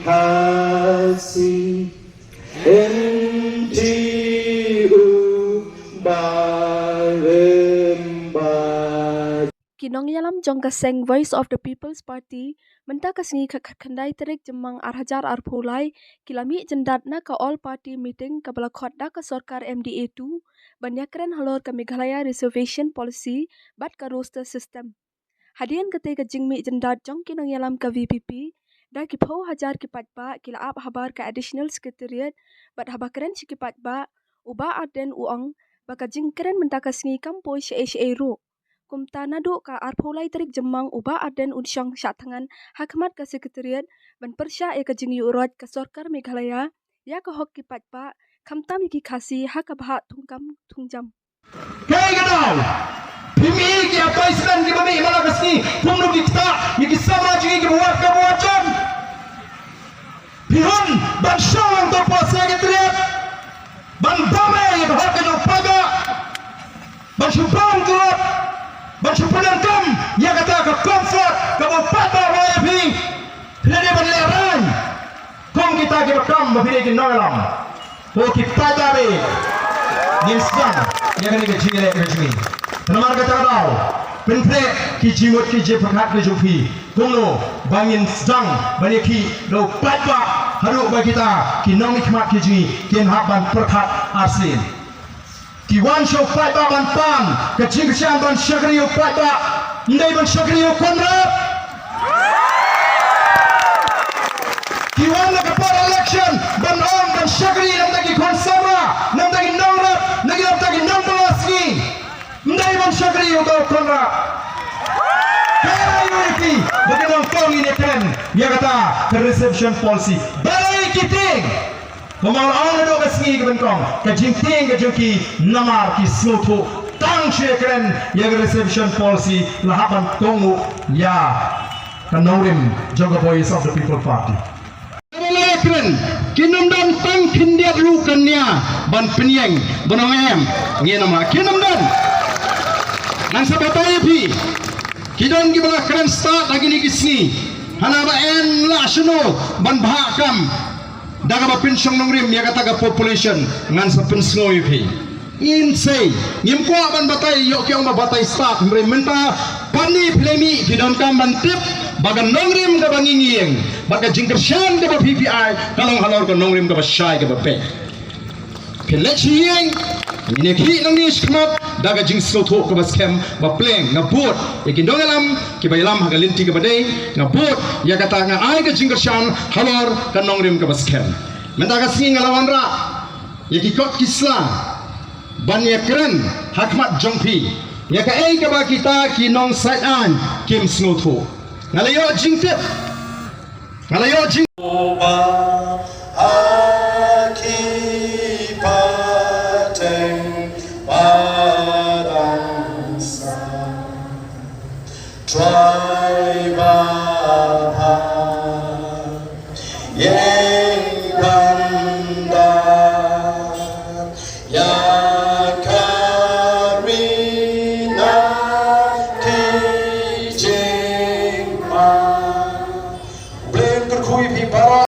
Kasih NGU Balemba Jingialang jong ka Seng Voice of the People's Party menta kasingi khandai terik jemang arhajar arphulai kilami jendat na ka all party meeting ka balakot da ka sarkar MDA2 banyakran Halor ka Meghalaya Reservation Policy bat ka roster system. Hadian kate ka jingmi jendat jong Jingialang ka VPP da ki phau hajar ki patba kila ap habar ka additional secretariat bat habakren ki patba uba aden uang baka jingkren menta kasingi kampoi she ro. Kumta nado ka arphulai terik jemang uba aden unsyang syatangan hakmat ka sekretariat ban persya ya ka jing urot ka sarkar Meghalaya ya ka hok ki patpa kamtam ki khasi hak abha tungkam tungjam kay gadaw pimi ki apaislan ki bami malakasni pumno kita ki sama jingi ki buat ka buatan pihun ban syawang to pa sekretariat ban damai ka hak ka paga ban syubang turut Bersyukuran kam, ya kata ke comfort, ke bupata raya pi, pilih berleran, kong kita ke bekam berpilih ke Jingialang, oh kita tahu, niscaya, ya kan ini Jingialang resmi, nama kata kau, penpre kijimut kije perkat kejupi, konglo bangin sedang banyak ki, lo patwa haru bagi kita, kinong ikmat kiji, kin hakban perkat asin. Kiwan show fight ba ban pan ke Jingialang ban syakriyo fight ba ndai ban syakriyo konrad Kiwan la kapor election ban on ban syakri nam tagi konsama nam tagi nongrat lagi nam tagi nongbalasni ndai ban syakriyo do konrad priority bagi nong kong ini kan ya kata reservation policy balai kiting Kemal orang itu kesini ke bengkong, ke jingting ke jengki, namar ki smutu, tang syekren, ya reservation policy, lahapan tongu, ya kanorim, jaga voice of the people party. Lekren, kinamdan tang kindiat lukannya, ban penyeng, banongem, ngi nama kinamdan. Nang sabatai pi, kidon gimana keren start lagi ni kisni, hanaba en lasono, ban bahakam. Daga ba pensyong nongrim ya kata ga population ngan sa pensnoy pi insay ngim ko ban batay yo kyong ba batay start menta pani plemi kidon kam ban tip bagan nongrim ga bangingiyeng baga jingkersyan ga ba PPI kalong halor ko nongrim ga ba syai ga ba pe pelechiyeng ini ki nang ni skmat daga jing sloto ko ba scam ba pleng na bot ikin dongalam ki bayalam hagalinti ka badai na bot ya kata nga ay ka jingkersyan halor ka nongrim ka ba scam menta ka singi ngalawan ra yaki kot kisla banyakren hakmat jongpi ya ka ay ka ba kita ki nong side an kim sloto ngalayo jingtip ngalayo jing